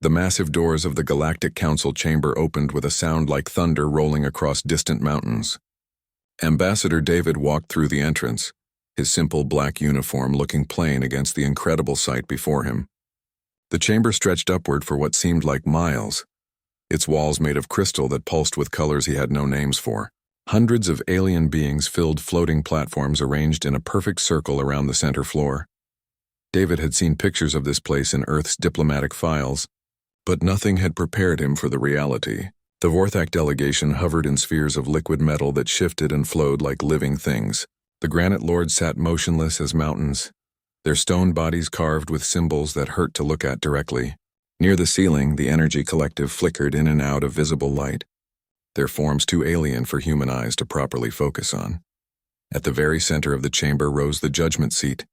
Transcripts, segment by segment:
The massive doors of the Galactic Council chamber opened with a sound like thunder rolling across distant mountains. Ambassador David walked through the entrance, his simple black uniform looking plain against the incredible sight before him. The chamber stretched upward for what seemed like miles, its walls made of crystal that pulsed with colors he had no names for. Hundreds of alien beings filled floating platforms arranged in a perfect circle around the center floor. David had seen pictures of this place in Earth's diplomatic files, but nothing had prepared him for the reality. The Vorthak delegation hovered in spheres of liquid metal that shifted and flowed like living things. The granite lords sat motionless as mountains, their stone bodies carved with symbols that hurt to look at directly. Near the ceiling, the energy collective flickered in and out of visible light, their forms too alien for human eyes to properly focus on. At the very center of the chamber rose the judgment seat,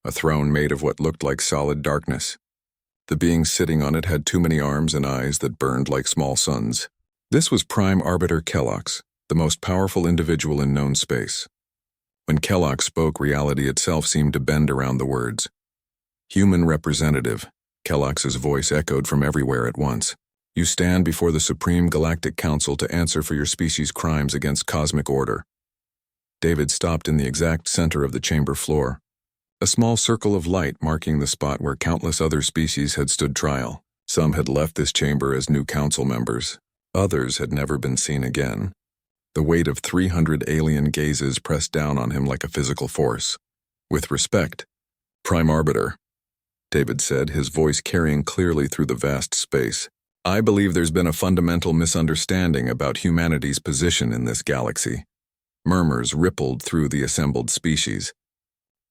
a throne made of what looked like solid darkness. The beings sitting on it had too many arms and eyes that burned like small suns. This was Prime Arbiter Kellox, the most powerful individual in known space. When Kellox spoke, reality itself seemed to bend around the words. Human representative, Kellox's voice echoed from everywhere at once. You stand before the Supreme Galactic Council to answer for your species' crimes against cosmic order. David stopped in the exact center of the chamber floor, a small circle of light marking the spot where countless other species had stood trial. Some had left this chamber as new council members. Others had never been seen again. The weight of 300 alien gazes pressed down on him like a physical force. With respect, Prime Arbiter, David said, his voice carrying clearly through the vast space. I believe there's been a fundamental misunderstanding about humanity's position in this galaxy. Murmurs rippled through the assembled species.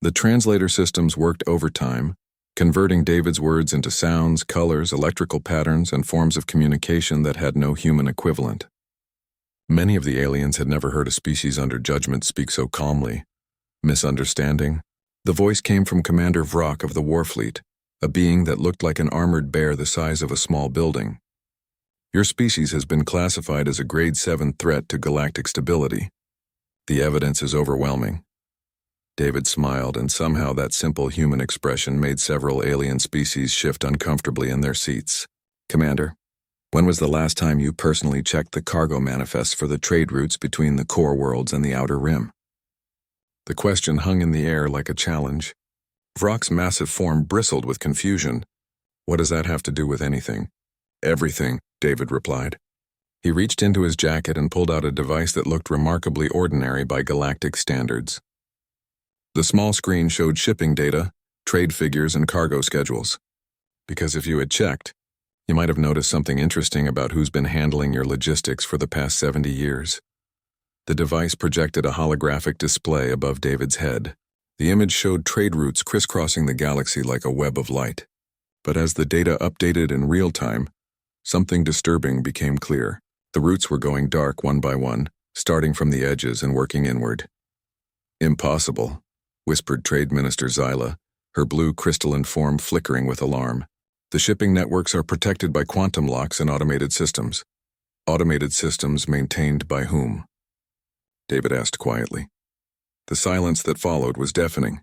The translator systems worked overtime, converting David's words into sounds, colors, electrical patterns, and forms of communication that had no human equivalent. Many of the aliens had never heard a species under judgment speak so calmly. Misunderstanding? The voice came from Commander Vrock of the Warfleet, a being that looked like an armored bear the size of a small building. Your species has been classified as a Grade 7 threat to galactic stability. The evidence is overwhelming. David smiled, and somehow that simple human expression made several alien species shift uncomfortably in their seats. Commander, when was the last time you personally checked the cargo manifests for the trade routes between the core worlds and the outer rim? The question hung in the air like a challenge. Vrock's massive form bristled with confusion. What does that have to do with anything? Everything, David replied. He reached into his jacket and pulled out a device that looked remarkably ordinary by galactic standards. The small screen showed shipping data, trade figures, and cargo schedules. Because if you had checked, you might have noticed something interesting about who's been handling your logistics for the past 70 years. The device projected a holographic display above David's head. The image showed trade routes crisscrossing the galaxy like a web of light. But as the data updated in real time, something disturbing became clear. The routes were going dark one by one, starting from the edges and working inward. Impossible, whispered Trade Minister Zyla, her blue crystalline form flickering with alarm. The shipping networks are protected by quantum locks and automated systems. Automated systems maintained by whom? David asked quietly. The silence that followed was deafening.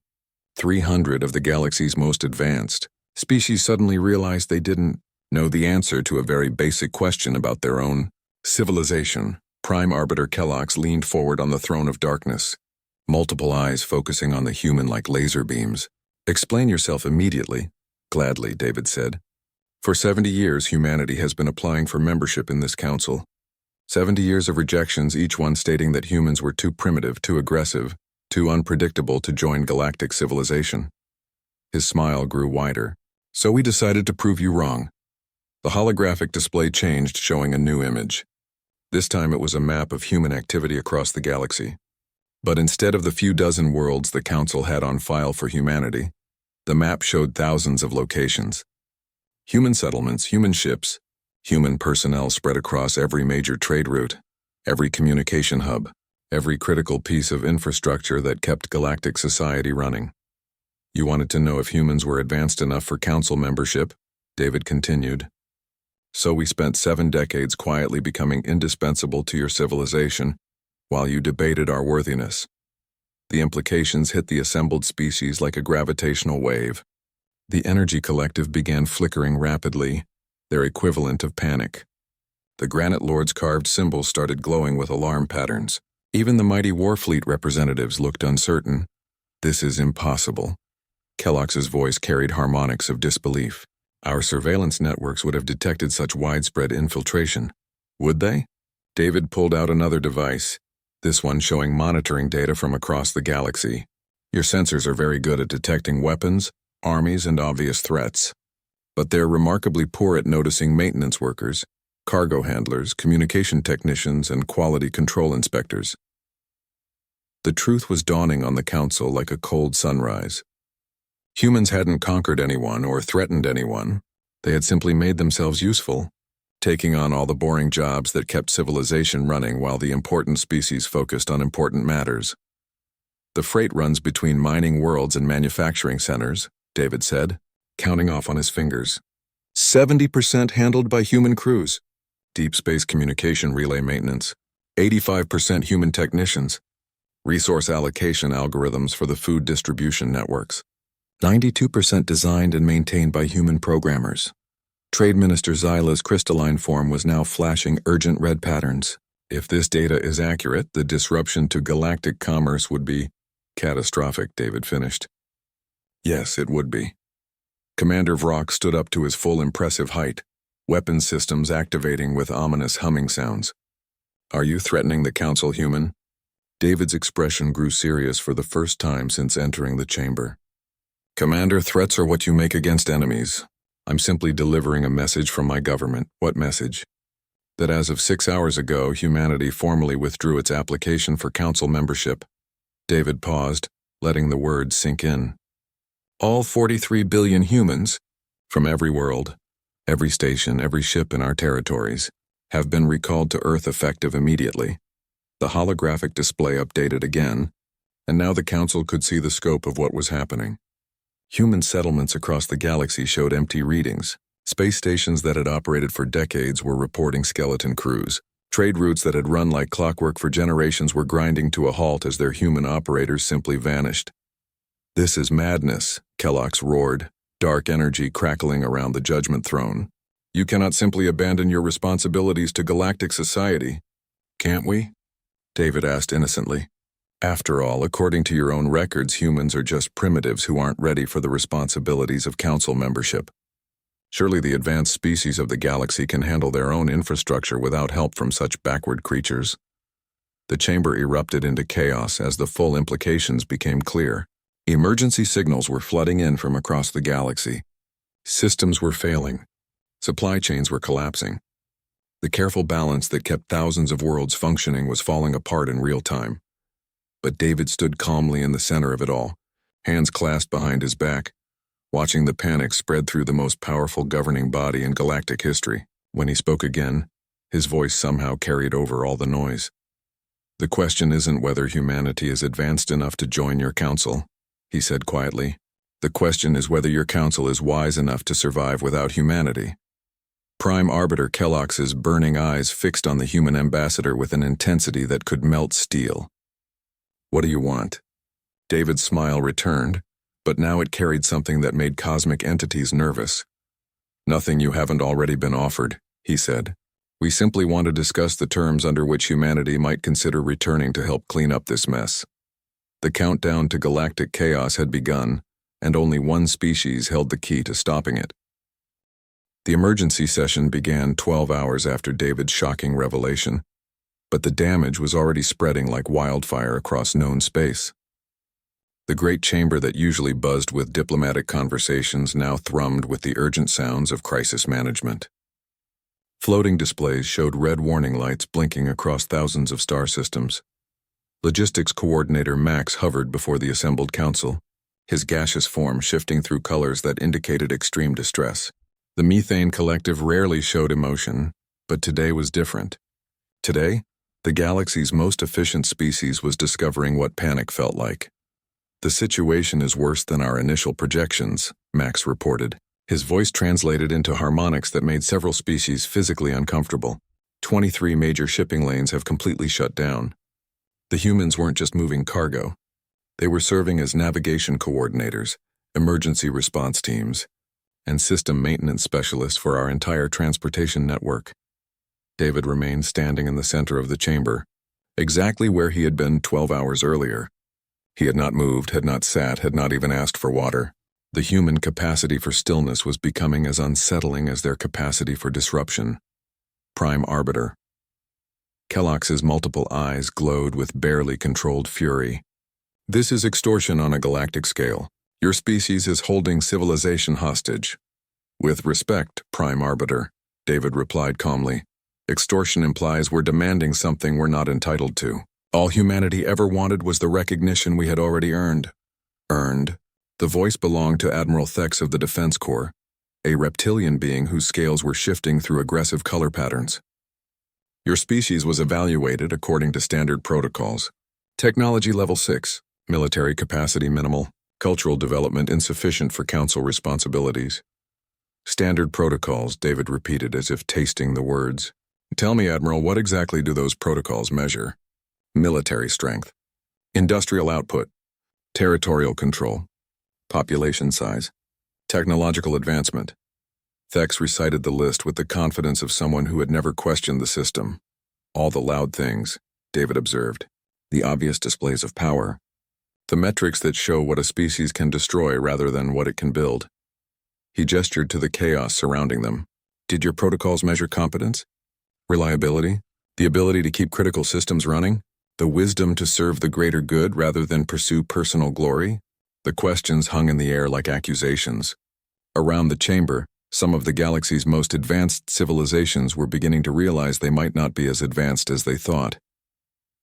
300 of the galaxy's most advanced species suddenly realized they didn't know the answer to a very basic question about their own civilization. Prime Arbiter Kellox leaned forward on the throne of darkness, multiple eyes focusing on the human like laser beams. Explain yourself immediately. Gladly, David said. For 70 years, humanity has been applying for membership in this council. 70 years of rejections, each one stating that humans were too primitive, too aggressive, too unpredictable to join galactic civilization. His smile grew wider. So we decided to prove you wrong. The holographic display changed, showing a new image. This time it was a map of human activity across the galaxy. But instead of the few dozen worlds the Council had on file for humanity, the map showed thousands of locations. Human settlements, human ships, human personnel spread across every major trade route, every communication hub, every critical piece of infrastructure that kept galactic society running. You wanted to know if humans were advanced enough for Council membership, David continued. So we spent 7 decades quietly becoming indispensable to your civilization, while you debated our worthiness. The implications hit the assembled species like a gravitational wave. The energy collective began flickering rapidly, their equivalent of panic. The Granite Lord's carved symbols started glowing with alarm patterns. Even the mighty Warfleet representatives looked uncertain. "This is impossible." Kellogg's voice carried harmonics of disbelief. "Our surveillance networks would have detected such widespread infiltration. Would they?" David pulled out another device, this one showing monitoring data from across the galaxy. "Your sensors are very good at detecting weapons, armies, and obvious threats. But they're remarkably poor at noticing maintenance workers, cargo handlers, communication technicians, and quality control inspectors." The truth was dawning on the Council like a cold sunrise. Humans hadn't conquered anyone or threatened anyone. They had simply made themselves useful, taking on all the boring jobs that kept civilization running while the important species focused on important matters. "The freight runs between mining worlds and manufacturing centers," David said, counting off on his fingers. 70% handled by human crews. Deep space communication relay maintenance. 85% human technicians. Resource allocation algorithms for the food distribution networks. 92% designed and maintained by human programmers. Trade Minister Zyla's crystalline form was now flashing urgent red patterns. If this data is accurate, the disruption to galactic commerce would be catastrophic, David finished. Yes, it would be. Commander Vrock stood up to his full impressive height, weapon systems activating with ominous humming sounds. "Are you threatening the Council, human?" David's expression grew serious for the first time since entering the chamber. "Commander, threats are what you make against enemies. I'm simply delivering a message from my government." "What message?" "That as of 6 hours ago, humanity formally withdrew its application for Council membership." David paused, letting the words sink in. "All 43 billion humans, from every world, every station, every ship in our territories, have been recalled to Earth effective immediately." The holographic display updated again, and now the Council could see the scope of what was happening. Human settlements across the galaxy showed empty readings. Space stations that had operated for decades were reporting skeleton crews. Trade routes that had run like clockwork for generations were grinding to a halt as their human operators simply vanished. "This is madness," Kellogg's roared, dark energy crackling around the Judgment Throne. "You cannot simply abandon your responsibilities to galactic society." "Can't we?" David asked innocently. "After all, according to your own records, humans are just primitives who aren't ready for the responsibilities of Council membership. Surely the advanced species of the galaxy can handle their own infrastructure without help from such backward creatures." The chamber erupted into chaos as the full implications became clear. Emergency signals were flooding in from across the galaxy. Systems were failing. Supply chains were collapsing. The careful balance that kept thousands of worlds functioning was falling apart in real time. But David stood calmly in the center of it all, hands clasped behind his back, watching the panic spread through the most powerful governing body in galactic history. When he spoke again, his voice somehow carried over all the noise. "The question isn't whether humanity is advanced enough to join your council," he said quietly. "The question is whether your council is wise enough to survive without humanity." Prime Arbiter Kellogg's burning eyes fixed on the human ambassador with an intensity that could melt steel. "What do you want?" David's smile returned, but now it carried something that made cosmic entities nervous. "Nothing you haven't already been offered," he said. "We simply want to discuss the terms under which humanity might consider returning to help clean up this mess." The countdown to galactic chaos had begun, and only one species held the key to stopping it. The emergency session began 12 hours after David's shocking revelation, but the damage was already spreading like wildfire across known space. The great chamber that usually buzzed with diplomatic conversations now thrummed with the urgent sounds of crisis management. Floating displays showed red warning lights blinking across thousands of star systems. Logistics Coordinator Max hovered before the assembled council, his gaseous form shifting through colors that indicated extreme distress. The Methane Collective rarely showed emotion, but today was different. Today, the galaxy's most efficient species was discovering what panic felt like. "The situation is worse than our initial projections," Max reported. His voice translated into harmonics that made several species physically uncomfortable. 23 major shipping lanes have completely shut down. The humans weren't just moving cargo. They were serving as navigation coordinators, emergency response teams, and system maintenance specialist for our entire transportation network. David remained standing in the center of the chamber, exactly where he had been 12 hours earlier. He had not moved, had not sat, had not even asked for water. The human capacity for stillness was becoming as unsettling as their capacity for disruption. Prime Arbiter. Kellogg's multiple eyes glowed with barely controlled fury. This is extortion on a galactic scale. Your species is holding civilization hostage. With respect, Prime Arbiter, David replied calmly. Extortion implies we're demanding something we're not entitled to. All humanity ever wanted was the recognition we had already earned. Earned? The voice belonged to Admiral Thex of the Defense Corps, a reptilian being whose scales were shifting through aggressive color patterns. Your species was evaluated according to standard protocols. Technology level 6, military capacity minimal, cultural development insufficient for council responsibilities. Standard protocols, David repeated as if tasting the words. Tell me, Admiral, what exactly do those protocols measure? Military strength, industrial output, territorial control, population size, technological advancement. Thex recited the list with the confidence of someone who had never questioned the system. All the loud things, David observed, the obvious displays of power, the metrics that show what a species can destroy rather than what it can build. He gestured to the chaos surrounding them. Did your protocols measure competence? Reliability? The ability to keep critical systems running? The wisdom to serve the greater good rather than pursue personal glory? The questions hung in the air like accusations. Around the chamber, some of the galaxy's most advanced civilizations were beginning to realize they might not be as advanced as they thought.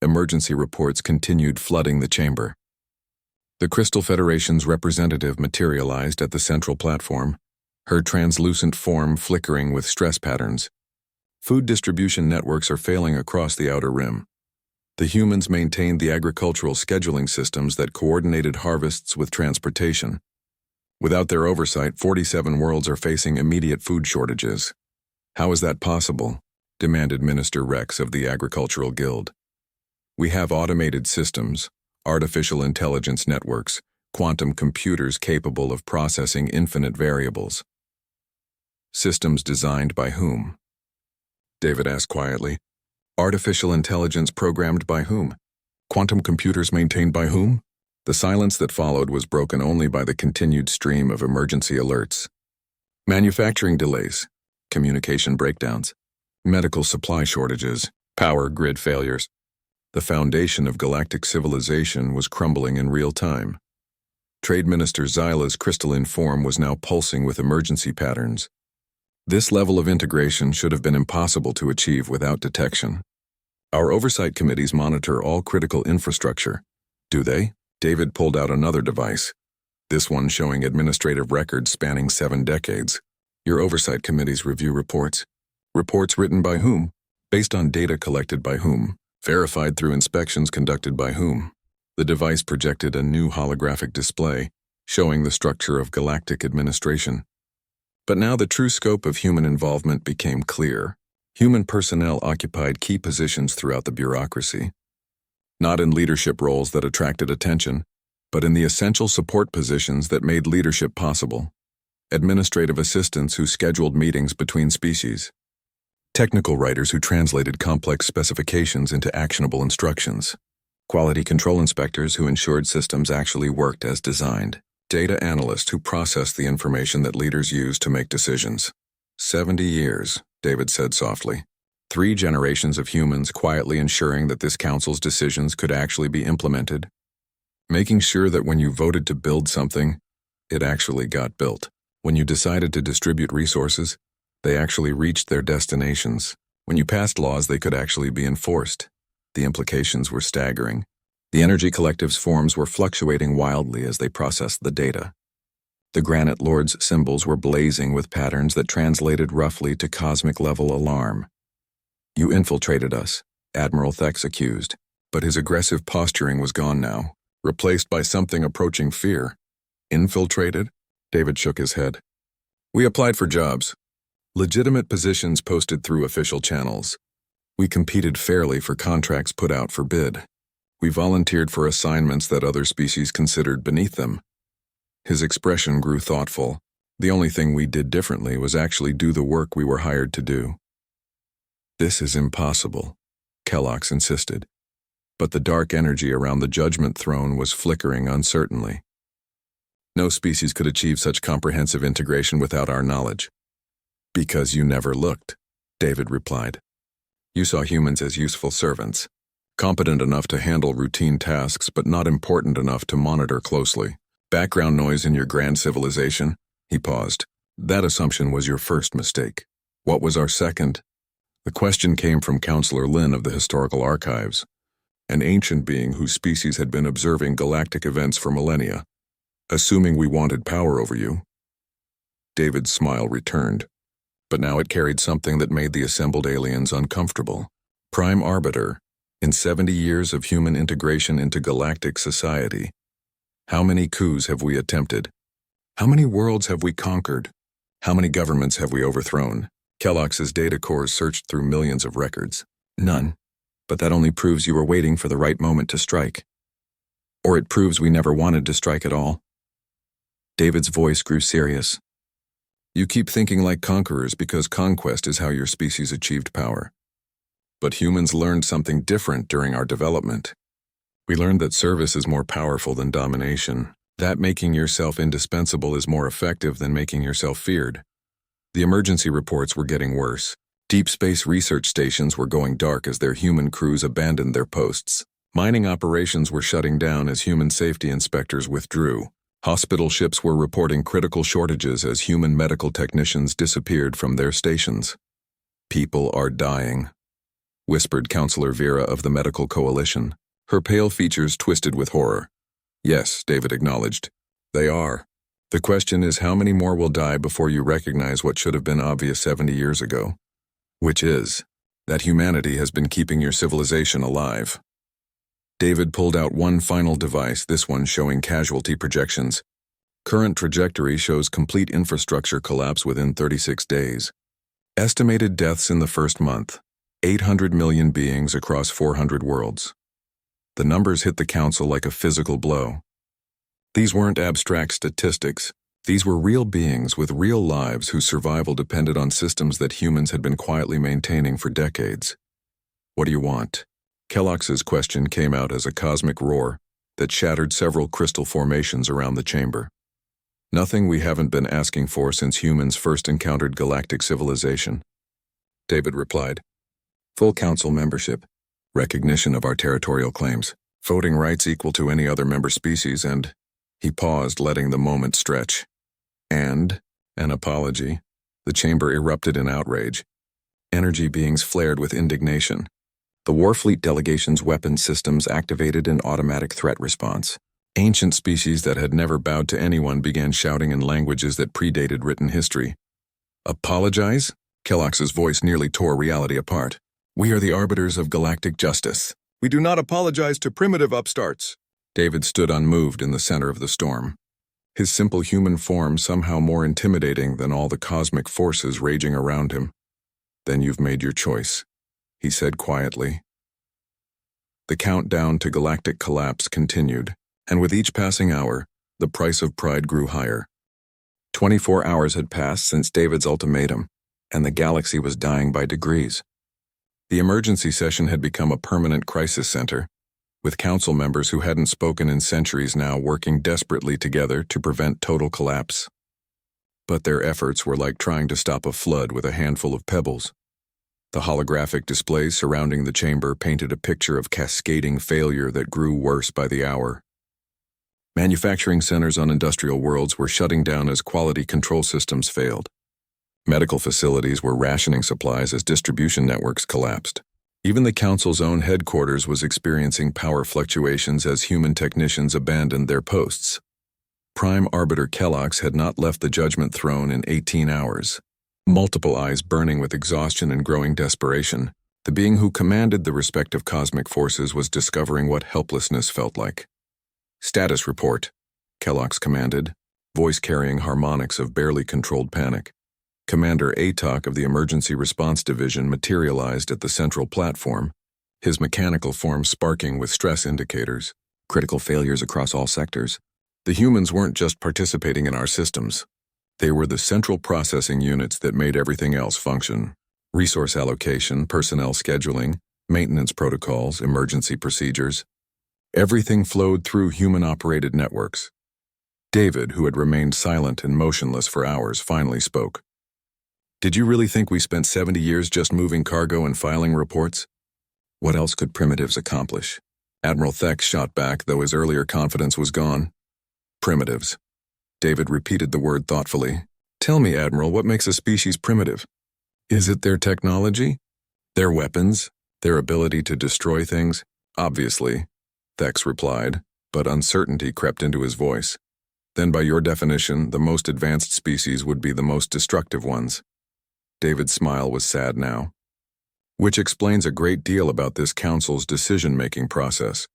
Emergency reports continued flooding the chamber. The Crystal Federation's representative materialized at the central platform, her translucent form flickering with stress patterns. Food distribution networks are failing across the outer rim. The humans maintained the agricultural scheduling systems that coordinated harvests with transportation. Without their oversight, 47 worlds are facing immediate food shortages. How is that possible? Demanded Minister Rex of the Agricultural Guild. We have automated systems, artificial intelligence networks, quantum computers capable of processing infinite variables. Systems designed by whom? David asked quietly. Artificial intelligence programmed by whom? Quantum computers maintained by whom? The silence that followed was broken only by the continued stream of emergency alerts. Manufacturing delays, communication breakdowns, medical supply shortages, power grid failures. The foundation of galactic civilization was crumbling in real time. Trade Minister Zyla's crystalline form was now pulsing with emergency patterns. This level of integration should have been impossible to achieve without detection. Our oversight committees monitor all critical infrastructure. Do they? David pulled out another device, this one showing administrative records spanning 7 decades. Your oversight committees review reports. Reports written by whom? Based on data collected by whom? Verified through inspections conducted by whom? The device projected a new holographic display, showing the structure of galactic administration. But now the true scope of human involvement became clear. Human personnel occupied key positions throughout the bureaucracy. Not in leadership roles that attracted attention, but in the essential support positions that made leadership possible. Administrative assistants who scheduled meetings between species. Technical writers who translated complex specifications into actionable instructions. Quality control inspectors who ensured systems actually worked as designed. Data analysts who processed the information that leaders used to make decisions. 70 years, David said softly. 3 generations of humans quietly ensuring that this council's decisions could actually be implemented. Making sure that when you voted to build something, it actually got built. When you decided to distribute resources, they actually reached their destinations. When you passed laws, they could actually be enforced. The implications were staggering. The Energy Collective's forms were fluctuating wildly as they processed the data. The Granite Lord's symbols were blazing with patterns that translated roughly to cosmic-level alarm. You infiltrated us, Admiral Thex accused, but his aggressive posturing was gone now, replaced by something approaching fear. Infiltrated? David shook his head. We applied for jobs. Legitimate positions posted through official channels. We competed fairly for contracts put out for bid. We volunteered for assignments that other species considered beneath them. His expression grew thoughtful, The only thing we did differently was actually do the work we were hired to do. This is impossible, Kellogg's insisted. But the dark energy around the judgment throne was flickering uncertainly. No species could achieve such comprehensive integration without our knowledge. Because you never looked, David replied. You saw humans as useful servants, competent enough to handle routine tasks but not important enough to monitor closely. Background noise in your grand civilization? He paused. That assumption was your first mistake. What was our second? The question came from Counselor Lin of the Historical Archives, an ancient being whose species had been observing galactic events for millennia. Assuming we wanted power over you. David's smile returned, but now it carried something that made the assembled aliens uncomfortable. Prime Arbiter, in 70 years of human integration into galactic society, how many coups have we attempted? How many worlds have we conquered? How many governments have we overthrown? Kellogg's data cores searched through millions of records. None. But that only proves you were waiting for the right moment to strike. Or it proves we never wanted to strike at all. David's voice grew serious. You keep thinking like conquerors because conquest is how your species achieved power. But humans learned something different during our development. We learned that service is more powerful than domination, that making yourself indispensable is more effective than making yourself feared. The emergency reports were getting worse. Deep space research stations were going dark as their human crews abandoned their posts. Mining operations were shutting down as human safety inspectors withdrew. Hospital ships were reporting critical shortages as human medical technicians disappeared from their stations. People are dying, whispered Counselor Vera of the Medical Coalition, her pale features twisted with horror. Yes, David acknowledged. They are. The question is how many more will die before you recognize what should have been obvious 70 years ago. Which is, that humanity has been keeping your civilization alive. David pulled out one final device, this one showing casualty projections. Current trajectory shows complete infrastructure collapse within 36 days. Estimated deaths in the first month, 800 million beings across 400 worlds. The numbers hit the council like a physical blow. These weren't abstract statistics. These were real beings with real lives whose survival depended on systems that humans had been quietly maintaining for decades. What do you want? Kellogg's question came out as a cosmic roar that shattered several crystal formations around the chamber. Nothing we haven't been asking for since humans first encountered galactic civilization. David replied. Full council membership, recognition of our territorial claims, voting rights equal to any other member species, and he paused, letting the moment stretch. And an apology. The chamber erupted in outrage. Energy beings flared with indignation. The Warfleet delegation's weapons systems activated an automatic threat response. Ancient species that had never bowed to anyone began shouting in languages that predated written history. Apologize? Kellogg's voice nearly tore reality apart. We are the arbiters of galactic justice. We do not apologize to primitive upstarts. David stood unmoved in the center of the storm. His simple human form somehow more intimidating than all the cosmic forces raging around him. Then you've made your choice, he said quietly. The countdown to galactic collapse continued, and with each passing hour, the price of pride grew higher. 24 hours had passed since David's ultimatum, and the galaxy was dying by degrees. The emergency session had become a permanent crisis center, with council members who hadn't spoken in centuries now working desperately together to prevent total collapse. But their efforts were like trying to stop a flood with a handful of pebbles. The holographic displays surrounding the chamber painted a picture of cascading failure that grew worse by the hour. Manufacturing centers on industrial worlds were shutting down as quality control systems failed. Medical facilities were rationing supplies as distribution networks collapsed. Even the council's own headquarters was experiencing power fluctuations as human technicians abandoned their posts. Prime Arbiter Kellogg's had not left the judgment throne in 18 hours. Multiple eyes burning with exhaustion and growing desperation, the being who commanded the respective cosmic forces was discovering what helplessness felt like. Status report, Kellogg's commanded, voice carrying harmonics of barely controlled panic. Commander Atok of the Emergency Response Division materialized at the central platform, his mechanical form sparking with stress indicators. Critical failures across all sectors. The humans weren't just participating in our systems. They were the central processing units that made everything else function. Resource allocation, personnel scheduling, maintenance protocols, emergency procedures. Everything flowed through human-operated networks. David, who had remained silent and motionless for hours, finally spoke. "Did you really think we spent 70 years just moving cargo and filing reports? What else could primitives accomplish?" Admiral Thex shot back, though his earlier confidence was gone. "Primitives." David repeated the word thoughtfully. "Tell me, Admiral, what makes a species primitive? Is it their technology? Their weapons? Their ability to destroy things?" "Obviously," Thex replied, but uncertainty crept into his voice. "Then by your definition, the most advanced species would be the most destructive ones." David's smile was sad now. "Which explains a great deal about this council's decision-making process."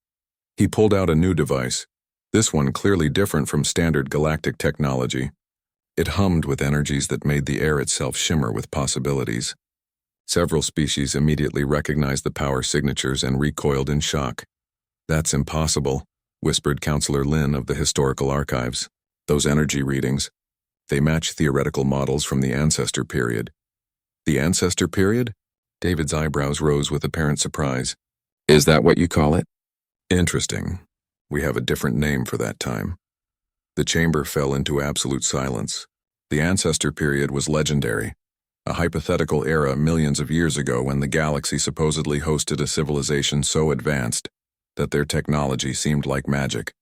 He pulled out a new device, this one clearly different from standard galactic technology. It hummed with energies that made the air itself shimmer with possibilities. Several species immediately recognized the power signatures and recoiled in shock. "That's impossible," whispered Counselor Lin of the Historical Archives. "Those energy readings, they match theoretical models from the Ancestor period." "The Ancestor period?" David's eyebrows rose with apparent surprise. "Is that what you call it?" "Interesting. We have a different name for that time." The chamber fell into absolute silence. The Ancestor period was legendary, a hypothetical era millions of years ago when the galaxy supposedly hosted a civilization so advanced that their technology seemed like magic.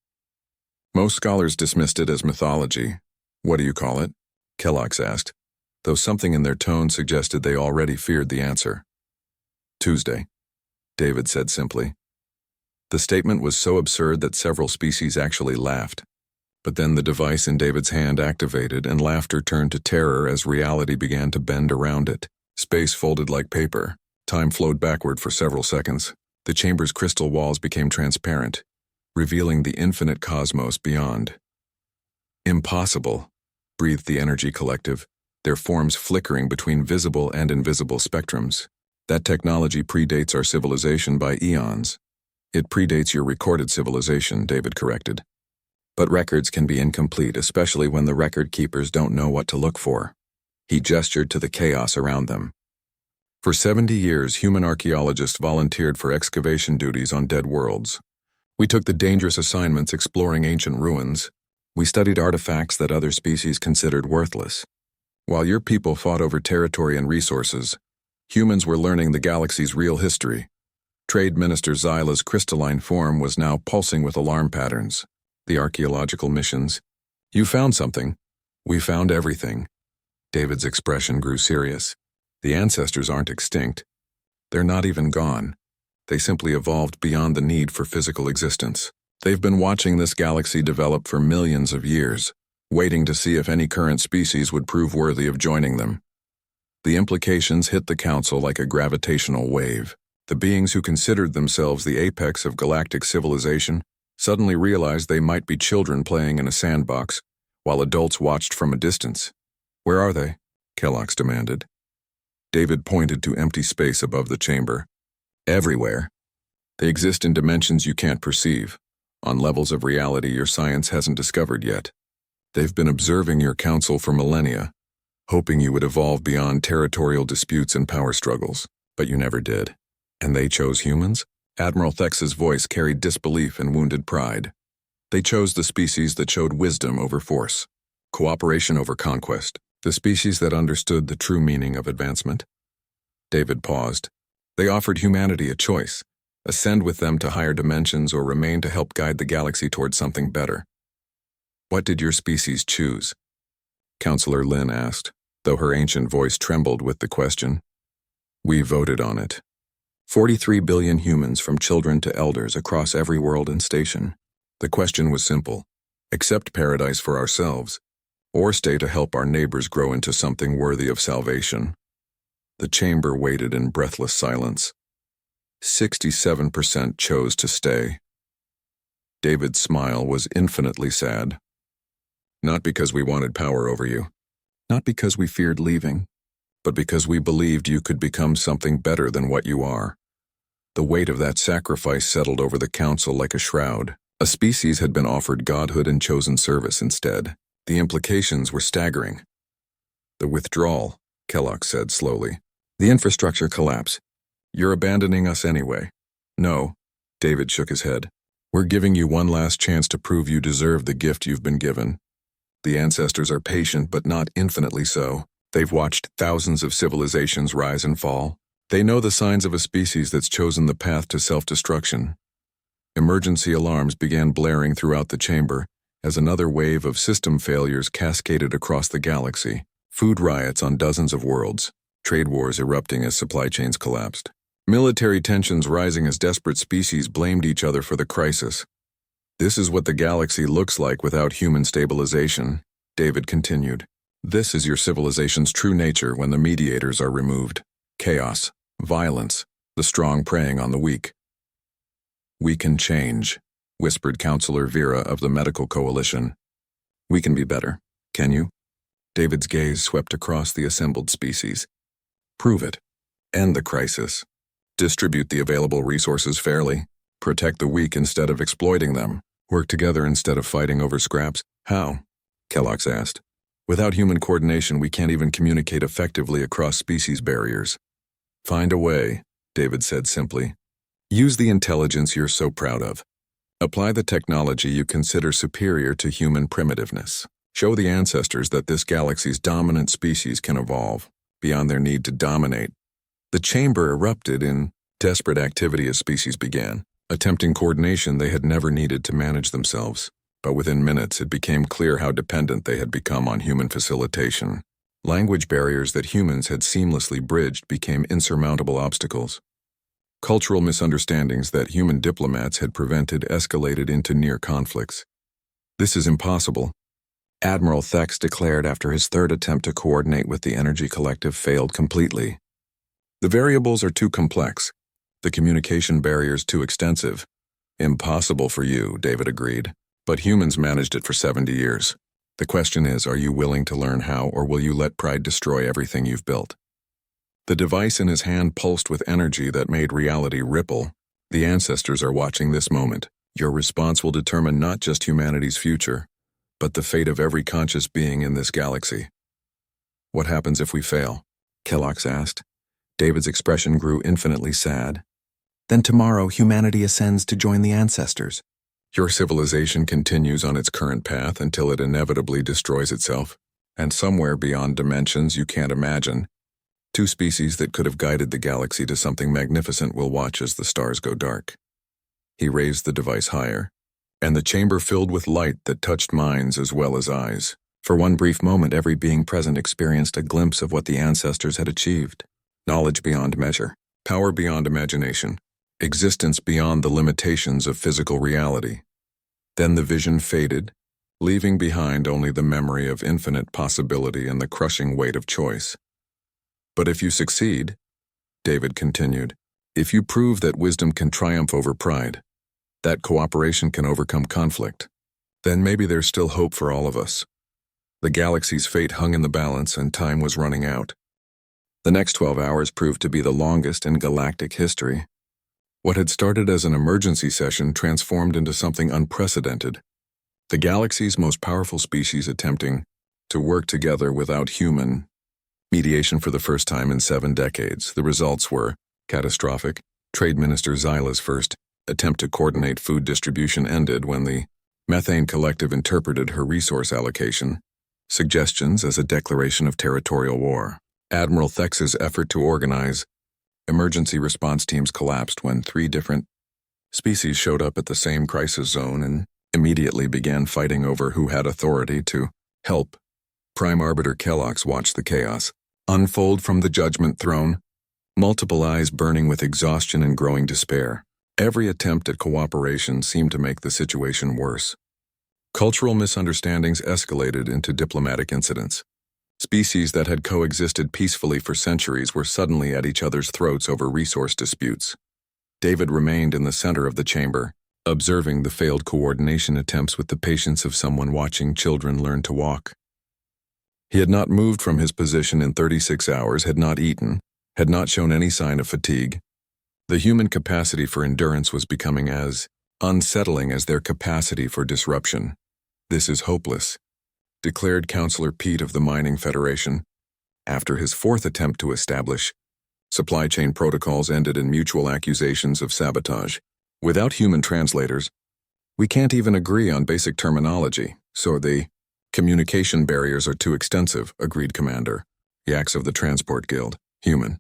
Most scholars dismissed it as mythology. "What do you call it?" Kellogg's asked, though something in their tone suggested they already feared the answer. "Tuesday," David said simply. The statement was so absurd that several species actually laughed. But then the device in David's hand activated and laughter turned to terror as reality began to bend around it. Space folded like paper. Time flowed backward for several seconds. The chamber's crystal walls became transparent, revealing the infinite cosmos beyond. "Impossible," breathed the Energy Collective, their forms flickering between visible and invisible spectrums. "That technology predates our civilization by eons." "It predates your recorded civilization," David corrected. "But records can be incomplete, especially when the record keepers don't know what to look for." He gestured to the chaos around them. "For 70 years, human archaeologists volunteered for excavation duties on dead worlds. We took the dangerous assignments exploring ancient ruins. We studied artifacts that other species considered worthless. While your people fought over territory and resources, humans were learning the galaxy's real history. Trade Minister Zyla's crystalline form was now pulsing with alarm patterns. The archaeological missions. You found something. We found everything." David's expression grew serious. "The ancestors aren't extinct. They're not even gone. They simply evolved beyond the need for physical existence. They've been watching this galaxy develop for millions of years, waiting to see if any current species would prove worthy of joining them." The implications hit the council like a gravitational wave. The beings who considered themselves the apex of galactic civilization suddenly realized they might be children playing in a sandbox, while adults watched from a distance. "Where are they?" Kellogg's demanded. David pointed to empty space above the chamber. "Everywhere. They exist in dimensions you can't perceive, on levels of reality your science hasn't discovered yet. They've been observing your council for millennia, hoping you would evolve beyond territorial disputes and power struggles, but you never did. And they chose humans?" Admiral Thex's voice carried disbelief and wounded pride. "They chose the species that showed wisdom over force, cooperation over conquest, the species that understood the true meaning of advancement." David paused. "They offered humanity a choice, ascend with them to higher dimensions or remain to help guide the galaxy towards something better." "What did your species choose?" Counselor Lin asked, though her ancient voice trembled with the question. "We voted on it. 43 billion humans from children to elders across every world and station. The question was simple: accept paradise for ourselves, or stay to help our neighbors grow into something worthy of salvation." The chamber waited in breathless silence. 67% chose to stay. David's smile was infinitely sad. "Not because we wanted power over you, not because we feared leaving, but because we believed you could become something better than what you are." The weight of that sacrifice settled over the council like a shroud. A species had been offered godhood and chosen service instead. The implications were staggering. "The withdrawal," Kellogg said slowly. "The infrastructure collapse. You're abandoning us anyway." "No," David shook his head. "We're giving you one last chance to prove you deserve the gift you've been given. The ancestors are patient, but not infinitely so. They've watched thousands of civilizations rise and fall. They know the signs of a species that's chosen the path to self-destruction." Emergency alarms began blaring throughout the chamber as another wave of system failures cascaded across the galaxy. Food riots on dozens of worlds, trade wars erupting as supply chains collapsed. Military tensions rising as desperate species blamed each other for the crisis. "This is what the galaxy looks like without human stabilization," David continued. "This is your civilization's true nature when the mediators are removed. Chaos, violence, the strong preying on the weak." "We can change," whispered Counselor Vera of the Medical Coalition. "We can be better. Can you?" David's gaze swept across the assembled species. "Prove it. End the crisis. Distribute the available resources fairly. Protect the weak instead of exploiting them. Work together instead of fighting over scraps." "How?" Kellogg asked. "Without human coordination, we can't even communicate effectively across species barriers." "Find a way," David said simply. "Use the intelligence you're so proud of. Apply the technology you consider superior to human primitiveness. Show the ancestors that this galaxy's dominant species can evolve beyond their need to dominate." The chamber erupted in desperate activity as species began, attempting coordination they had never needed to manage themselves. But within minutes, it became clear how dependent they had become on human facilitation. Language barriers that humans had seamlessly bridged became insurmountable obstacles. Cultural misunderstandings that human diplomats had prevented escalated into near conflicts. "This is impossible," Admiral Thex declared after his third attempt to coordinate with the Energy Collective failed completely. "The variables are too complex. The communication barriers too extensive." "Impossible for you," David agreed, "but humans managed it for 70 years. The question is, are you willing to learn how, or will you let pride destroy everything you've built?" The device in his hand pulsed with energy that made reality ripple. "The ancestors are watching this moment. Your response will determine not just humanity's future, but the fate of every conscious being in this galaxy." "What happens if we fail?" Kellogg asked. David's expression grew infinitely sad. "Then tomorrow humanity ascends to join the ancestors. Your civilization continues on its current path until it inevitably destroys itself. And somewhere beyond dimensions you can't imagine, two species that could have guided the galaxy to something magnificent will watch as the stars go dark." He raised the device higher, and the chamber filled with light that touched minds as well as eyes. For one brief moment, every being present experienced a glimpse of what the ancestors had achieved. Knowledge beyond measure, power beyond imagination, existence beyond the limitations of physical reality. Then the vision faded, leaving behind only the memory of infinite possibility and the crushing weight of choice. "But if you succeed," David continued, "if you prove that wisdom can triumph over pride, that cooperation can overcome conflict, then maybe there's still hope for all of us." The galaxy's fate hung in the balance and time was running out. The next 12 hours proved to be the longest in galactic history. What had started as an emergency session transformed into something unprecedented. The galaxy's most powerful species attempting to work together without human mediation for the first time in 7 decades. The results were catastrophic. Trade Minister Zyla's first attempt to coordinate food distribution ended when the Methane Collective interpreted her resource allocation suggestions as a declaration of territorial war. Admiral Thex's effort to organize emergency response teams collapsed when 3 different species showed up at the same crisis zone and immediately began fighting over who had authority to help. Prime Arbiter Kellogg watched the chaos unfold from the judgment throne, multiple eyes burning with exhaustion and growing despair. Every attempt at cooperation seemed to make the situation worse. Cultural misunderstandings escalated into diplomatic incidents. Species that had coexisted peacefully for centuries were suddenly at each other's throats over resource disputes. David remained in the center of the chamber, observing the failed coordination attempts with the patience of someone watching children learn to walk. He had not moved from his position in 36 hours, had not eaten, had not shown any sign of fatigue. The human capacity for endurance was becoming as unsettling as their capacity for disruption. "This is hopeless," declared Counselor Pete of the Mining Federation. After his fourth attempt to establish supply chain protocols ended in mutual accusations of sabotage. Without human translators, we can't even agree on basic terminology, so the communication barriers are too extensive, agreed Commander Yax of the Transport Guild, human.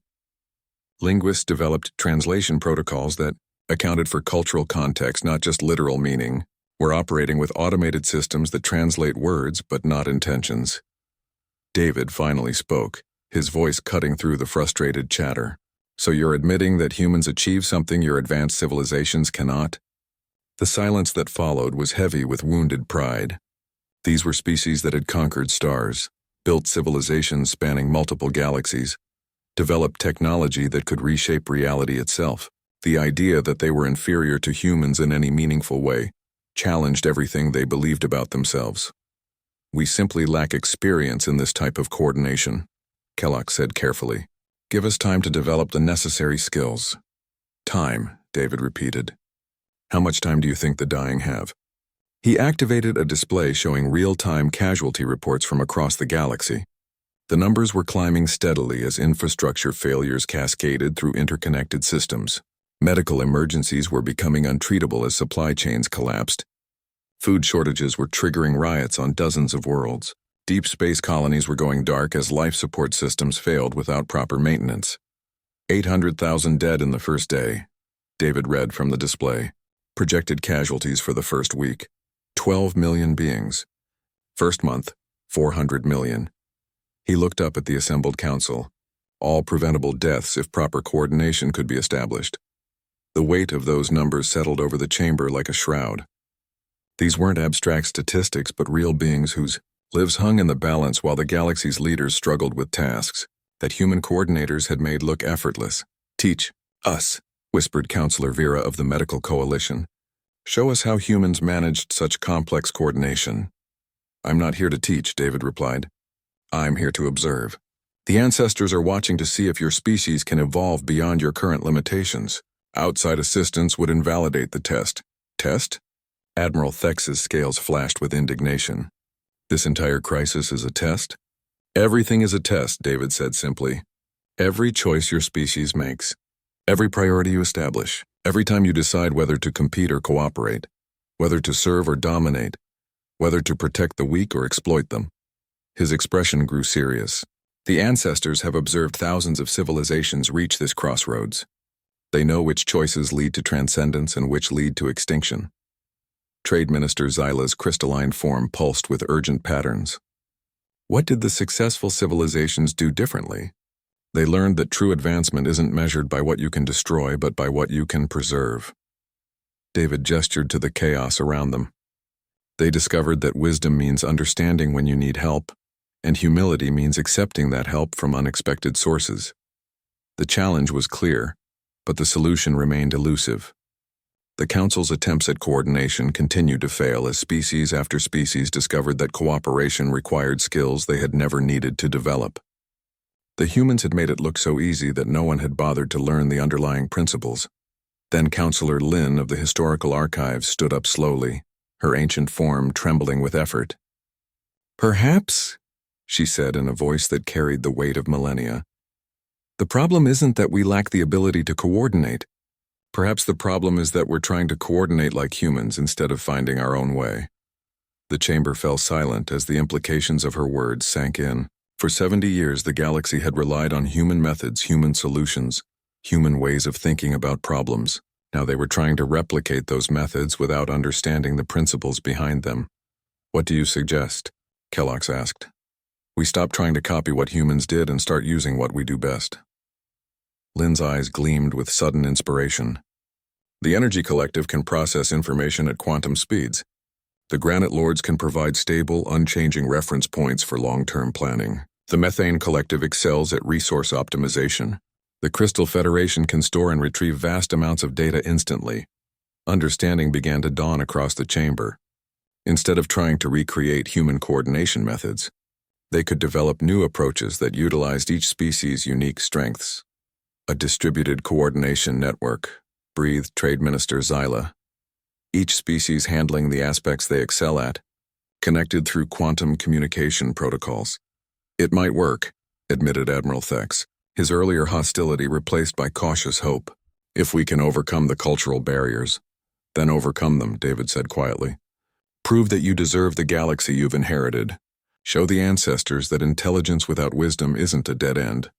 Linguists developed translation protocols that accounted for cultural context, not just literal meaning. We're operating with automated systems that translate words but not intentions. David finally spoke, his voice cutting through the frustrated chatter. So you're admitting that humans achieve something your advanced civilizations cannot? The silence that followed was heavy with wounded pride. These were species that had conquered stars, built civilizations spanning multiple galaxies, developed technology that could reshape reality itself. The idea that they were inferior to humans in any meaningful way challenged everything they believed about themselves. We simply lack experience in this type of coordination, Kellogg said carefully. Give us time to develop the necessary skills. Time, David repeated. How much time do you think the dying have? He activated a display showing real-time casualty reports from across the galaxy. The numbers were climbing steadily as infrastructure failures cascaded through interconnected systems. Medical emergencies were becoming untreatable as supply chains collapsed. Food shortages were triggering riots on dozens of worlds. Deep space colonies were going dark as life support systems failed without proper maintenance. 800,000 dead in the first day, David read from the display. Projected casualties for the first week, 12 million beings. First month, 400 million. He looked up at the assembled council. All preventable deaths if proper coordination could be established. The weight of those numbers settled over the chamber like a shroud. These weren't abstract statistics but real beings whose lives hung in the balance while the galaxy's leaders struggled with tasks that human coordinators had made look effortless. Teach us, whispered Counselor Vera of the Medical Coalition. Show us how humans managed such complex coordination. I'm not here to teach, David replied. I'm here to observe. The ancestors are watching to see if your species can evolve beyond your current limitations. Outside assistance would invalidate the test. Test? Admiral Thex's scales flashed with indignation. This entire crisis is a test? Everything is a test, David said simply. Every choice your species makes. Every priority you establish. Every time you decide whether to compete or cooperate. Whether to serve or dominate. Whether to protect the weak or exploit them. His expression grew serious. The ancestors have observed thousands of civilizations reach this crossroads. They know which choices lead to transcendence and which lead to extinction. Trade Minister Zyla's crystalline form pulsed with urgent patterns. What did the successful civilizations do differently? They learned that true advancement isn't measured by what you can destroy, but by what you can preserve. David gestured to the chaos around them. They discovered that wisdom means understanding when you need help, and humility means accepting that help from unexpected sources. The challenge was clear, but the solution remained elusive. The Council's attempts at coordination continued to fail as species after species discovered that cooperation required skills they had never needed to develop. The humans had made it look so easy that no one had bothered to learn the underlying principles. Then Counselor Lin of the Historical Archives stood up slowly, her ancient form trembling with effort. Perhaps, she said in a voice that carried the weight of millennia, the problem isn't that we lack the ability to coordinate. Perhaps the problem is that we're trying to coordinate like humans instead of finding our own way. The chamber fell silent as the implications of her words sank in. For 70 years, the galaxy had relied on human methods, human solutions, human ways of thinking about problems. Now they were trying to replicate those methods without understanding the principles behind them. What do you suggest? Kellogg asked. We stop trying to copy what humans did and start using what we do best. Lynn's eyes gleamed with sudden inspiration. The Energy Collective can process information at quantum speeds. The Granite Lords can provide stable, unchanging reference points for long-term planning. The Methane Collective excels at resource optimization. The Crystal Federation can store and retrieve vast amounts of data instantly. Understanding began to dawn across the chamber. Instead of trying to recreate human coordination methods, they could develop new approaches that utilized each species' unique strengths. A distributed coordination network, breathed Trade Minister Zyla. Each species handling the aspects they excel at, connected through quantum communication protocols. It might work, admitted Admiral Thex, his earlier hostility replaced by cautious hope. If we can overcome the cultural barriers, then overcome them, David said quietly. Prove that you deserve the galaxy you've inherited. Show the ancestors that intelligence without wisdom isn't a dead end.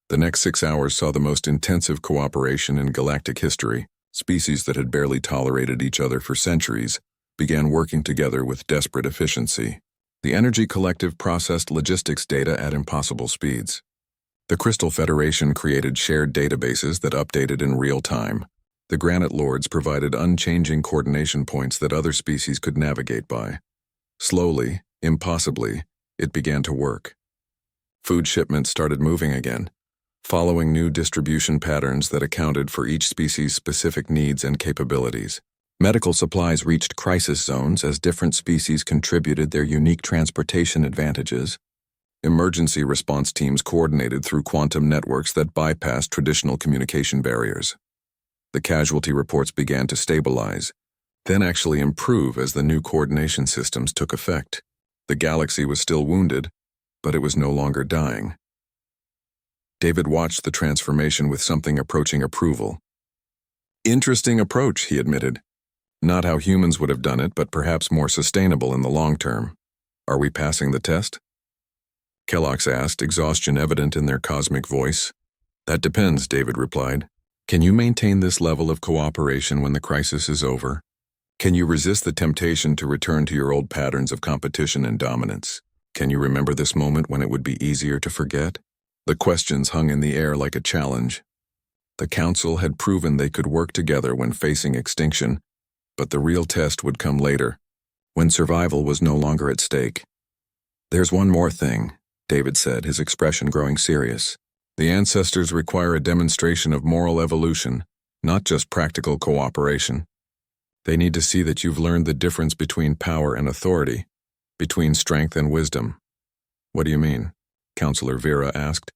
The next 6 hours saw the most intensive cooperation in galactic history. Species that had barely tolerated each other for centuries began working together with desperate efficiency. The Energy Collective processed logistics data at impossible speeds. The Crystal Federation created shared databases that updated in real time. The Granite Lords provided unchanging coordination points that other species could navigate by. Slowly, impossibly, it began to work. Food shipments started moving again, following new distribution patterns that accounted for each species' specific needs and capabilities. Medical supplies reached crisis zones as different species contributed their unique transportation advantages. Emergency response teams coordinated through quantum networks that bypassed traditional communication barriers. The casualty reports began to stabilize, then actually improve as the new coordination systems took effect. The galaxy was still wounded, but it was no longer dying. David watched the transformation with something approaching approval. Interesting approach, he admitted. Not how humans would have done it, but perhaps more sustainable in the long term. Are we passing the test? Kellogg's asked, exhaustion evident in their cosmic voice. That depends, David replied. Can you maintain this level of cooperation when the crisis is over? Can you resist the temptation to return to your old patterns of competition and dominance? Can you remember this moment when it would be easier to forget? The questions hung in the air like a challenge. The Council had proven they could work together when facing extinction, but the real test would come later, when survival was no longer at stake. There's one more thing, David said, his expression growing serious. The ancestors require a demonstration of moral evolution, not just practical cooperation. They need to see that you've learned the difference between power and authority, between strength and wisdom. What do you mean? Counselor Vera asked.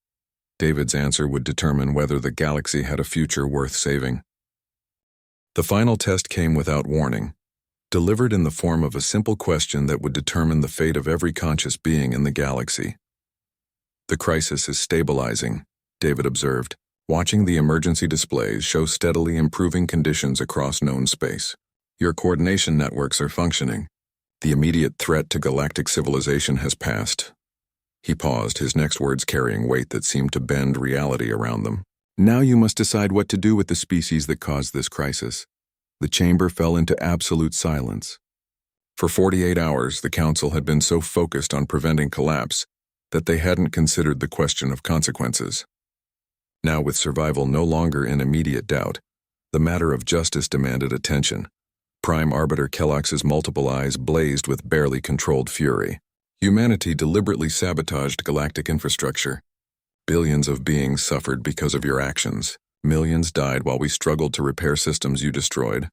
David's answer would determine whether the galaxy had a future worth saving. The final test came without warning, delivered in the form of a simple question that would determine the fate of every conscious being in the galaxy. The crisis is stabilizing, David observed, watching the emergency displays show steadily improving conditions across known space. Your coordination networks are functioning. The immediate threat to galactic civilization has passed. He paused, his next words carrying weight that seemed to bend reality around them. Now you must decide what to do with the species that caused this crisis. The chamber fell into absolute silence. For 48 hours, the Council had been so focused on preventing collapse that they hadn't considered the question of consequences. Now, with survival no longer in immediate doubt, the matter of justice demanded attention. Prime Arbiter Kellogg's multiple eyes blazed with barely controlled fury. Humanity deliberately sabotaged galactic infrastructure. Billions of beings suffered because of your actions. Millions died while we struggled to repair systems you destroyed.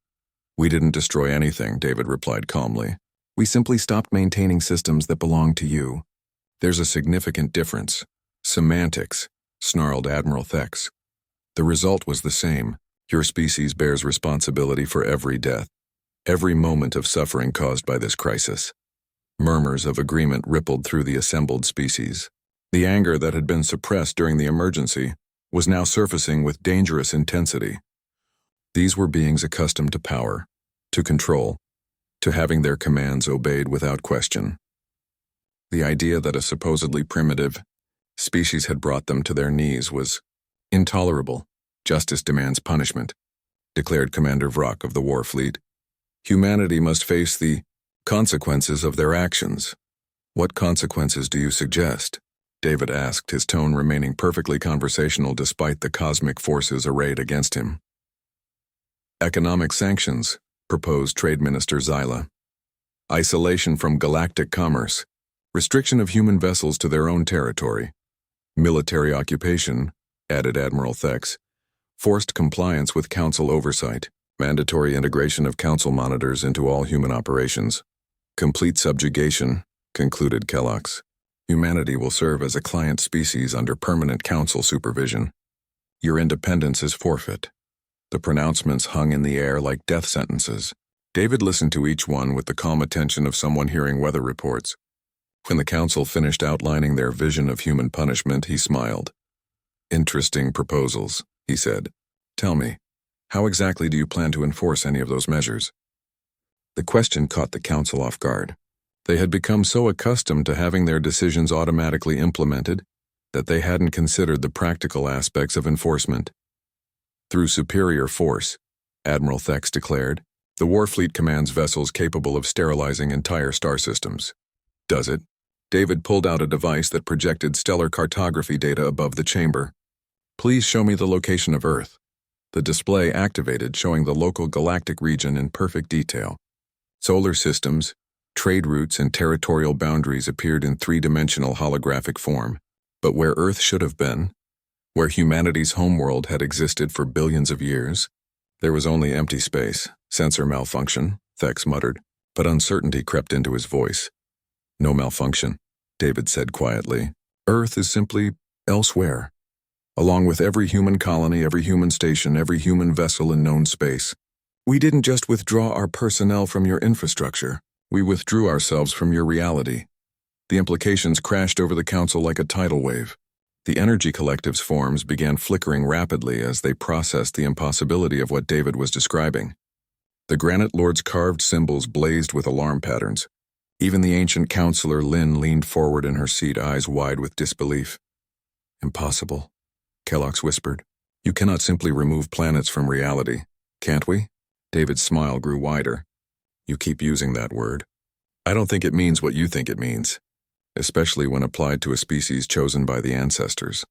We didn't destroy anything, David replied calmly. We simply stopped maintaining systems that belonged to you. There's a significant difference. Semantics, snarled Admiral Thex. The result was the same. Your species bears responsibility for every death, every moment of suffering caused by this crisis. Murmurs of agreement rippled through the assembled species. The anger that had been suppressed during the emergency was now surfacing with dangerous intensity. These were beings accustomed to power, to control, to having their commands obeyed without question. The idea that a supposedly primitive species had brought them to their knees was intolerable. Justice demands punishment, declared Commander Vrock of the War Fleet. Humanity must face the consequences of their actions. What consequences do you suggest? David asked, his tone remaining perfectly conversational despite the cosmic forces arrayed against him. Economic sanctions, proposed Trade Minister Zyla. Isolation from galactic commerce. Restriction of human vessels to their own territory. Military occupation, added Admiral Thex. Forced compliance with Council oversight. Mandatory integration of Council monitors into all human operations. Complete subjugation, concluded Kellogg's. Humanity will serve as a client species under permanent Council supervision. Your independence is forfeit. The pronouncements hung in the air like death sentences. David listened to each one with the calm attention of someone hearing weather reports. When the council finished outlining their vision of human punishment, he smiled. "Interesting proposals," he said. "Tell me, how exactly do you plan to enforce any of those measures?" The question caught the council off guard. They had become so accustomed to having their decisions automatically implemented that they hadn't considered the practical aspects of enforcement. "Through superior force," Admiral Thex declared, "the Warfleet commands vessels capable of sterilizing entire star systems." "Does it?" David pulled out a device that projected stellar cartography data above the chamber. "Please show me the location of Earth." The display activated, showing the local galactic region in perfect detail. Solar systems, trade routes, and territorial boundaries appeared in three-dimensional holographic form. But where Earth should have been, where humanity's homeworld had existed for billions of years, there was only empty space. "Sensor malfunction," Thex muttered, but uncertainty crept into his voice. "No malfunction," David said quietly. "Earth is simply elsewhere, along with every human colony, every human station, every human vessel in known space. We didn't just withdraw our personnel from your infrastructure. We withdrew ourselves from your reality." The implications crashed over the council like a tidal wave. The energy collective's forms began flickering rapidly as they processed the impossibility of what David was describing. The Granite Lord's carved symbols blazed with alarm patterns. Even the ancient counselor Lynn leaned forward in her seat, eyes wide with disbelief. "Impossible," Kellogg's whispered. "You cannot simply remove planets from reality, can't we?" David's smile grew wider. "You keep using that word. I don't think it means what you think it means, especially when applied to a species chosen by the ancestors."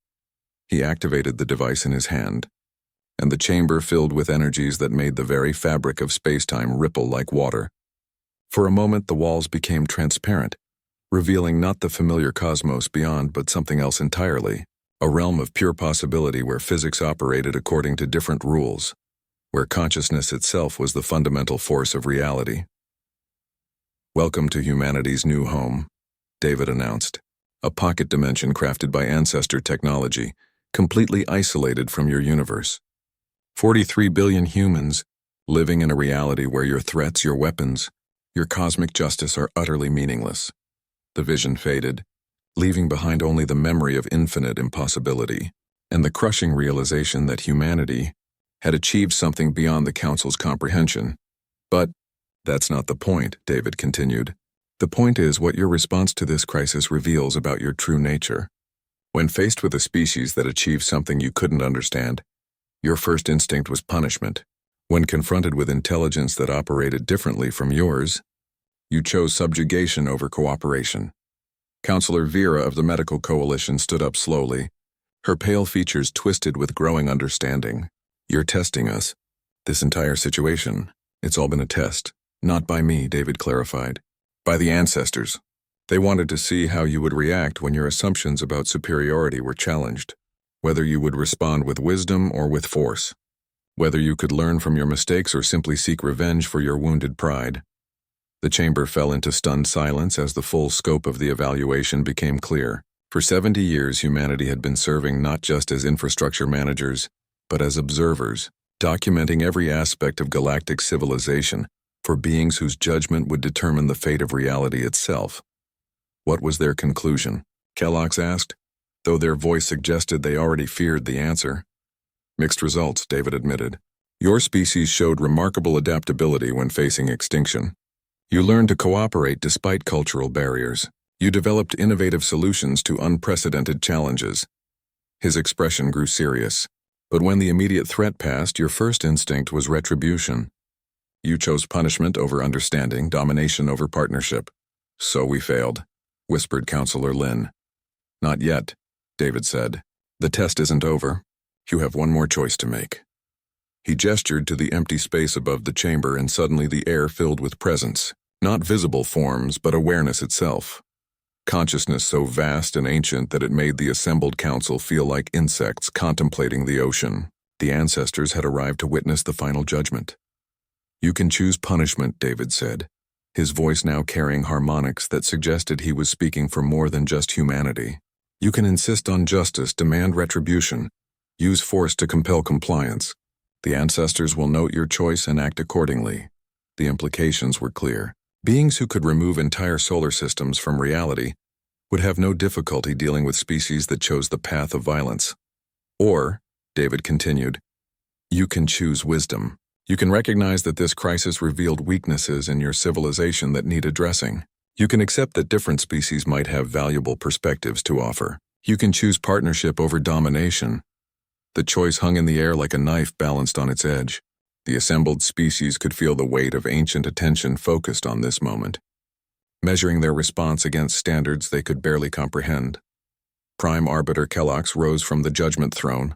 He activated the device in his hand, and the chamber filled with energies that made the very fabric of space-time ripple like water. For a moment, the walls became transparent, revealing not the familiar cosmos beyond, but something else entirely, a realm of pure possibility where physics operated according to different rules, where consciousness itself was the fundamental force of reality. "Welcome to humanity's new home," David announced. "A pocket dimension crafted by ancestor technology, completely isolated from your universe. 43 billion humans, living in a reality where your threats, your weapons, your cosmic justice are utterly meaningless." The vision faded, leaving behind only the memory of infinite impossibility, and the crushing realization that humanity had achieved something beyond the Council's comprehension. "But that's not the point," David continued. "The point is what your response to this crisis reveals about your true nature. When faced with a species that achieved something you couldn't understand, your first instinct was punishment. When confronted with intelligence that operated differently from yours, you chose subjugation over cooperation." Counselor Vera of the Medical Coalition stood up slowly, her pale features twisted with growing understanding. "You're testing us. This entire situation, it's all been a test. Not by me," David clarified. "By the ancestors. They wanted to see how you would react when your assumptions about superiority were challenged, whether you would respond with wisdom or with force, whether you could learn from your mistakes or simply seek revenge for your wounded pride." The chamber fell into stunned silence as the full scope of the evaluation became clear. For 70 years, humanity had been serving not just as infrastructure managers, but as observers, documenting every aspect of galactic civilization for beings whose judgment would determine the fate of reality itself. What was their conclusion? Kellogg's asked, though their voice suggested they already feared the answer. "Mixed results," David admitted. "Your species showed remarkable adaptability when facing extinction. You learned to cooperate despite cultural barriers. You developed innovative solutions to unprecedented challenges." His expression grew serious. "But when the immediate threat passed, your first instinct was retribution. You chose punishment over understanding, domination over partnership." "So we failed," whispered Counselor Lynn. "Not yet," David said. "The test isn't over. You have one more choice to make." He gestured to the empty space above the chamber, and suddenly the air filled with presence. Not visible forms, but awareness itself. Consciousness so vast and ancient that it made the assembled council feel like insects contemplating the ocean. The ancestors had arrived to witness the final judgment. "You can choose punishment," David said, his voice now carrying harmonics that suggested he was speaking for more than just humanity. "You can insist on justice, demand retribution, use force to compel compliance. The ancestors will note your choice and act accordingly. The implications were clear. Beings who could remove entire solar systems from reality would have no difficulty dealing with species that chose the path of violence. Or, David continued, you can choose wisdom. You can recognize that this crisis revealed weaknesses in your civilization that need addressing. You can accept that different species might have valuable perspectives to offer. You can choose partnership over domination. The choice hung in the air like a knife balanced on its edge. The assembled species could feel the weight of ancient attention focused on this moment, measuring their response against standards they could barely comprehend. Prime Arbiter Kellox rose from the judgment throne,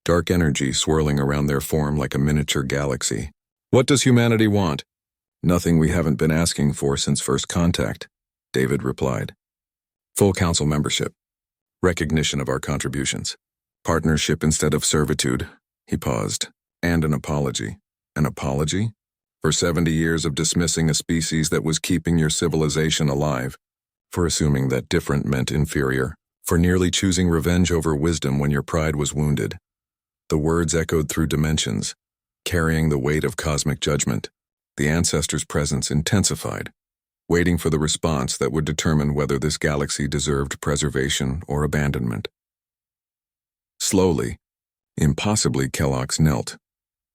dark energy swirling around their form like a miniature galaxy. What does humanity want? Nothing we haven't been asking for since first contact, David replied. Full council membership, recognition of our contributions, partnership instead of servitude, he paused, and an apology. An apology? For 70 years of dismissing a species that was keeping your civilization alive, for assuming that different meant inferior, for nearly choosing revenge over wisdom when your pride was wounded. The words echoed through dimensions, carrying the weight of cosmic judgment. The ancestors' presence intensified, waiting for the response that would determine whether this galaxy deserved preservation or abandonment. Slowly, impossibly, Kellox knelt.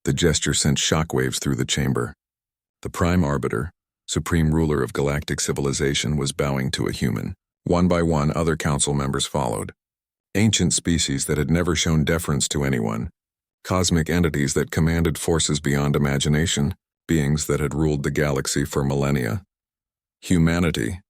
The gesture sent shockwaves through the chamber. The Prime Arbiter, supreme ruler of galactic civilization, was bowing to a human. One by one, other council members followed. Ancient species that had never shown deference to anyone, cosmic entities that commanded forces beyond imagination, beings that had ruled the galaxy for millennia. Humanity,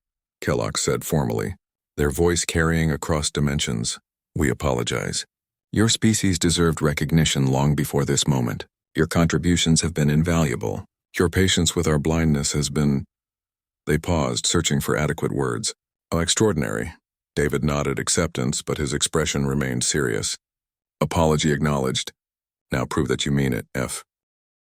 Kellox said formally, their voice carrying across dimensions. We apologize. Your species deserved recognition long before this moment. Your contributions have been invaluable. Your patience with our blindness has been... They paused, searching for adequate words. Oh, extraordinary. David nodded acceptance, but his expression remained serious. Apology acknowledged. Now prove that you mean it, F.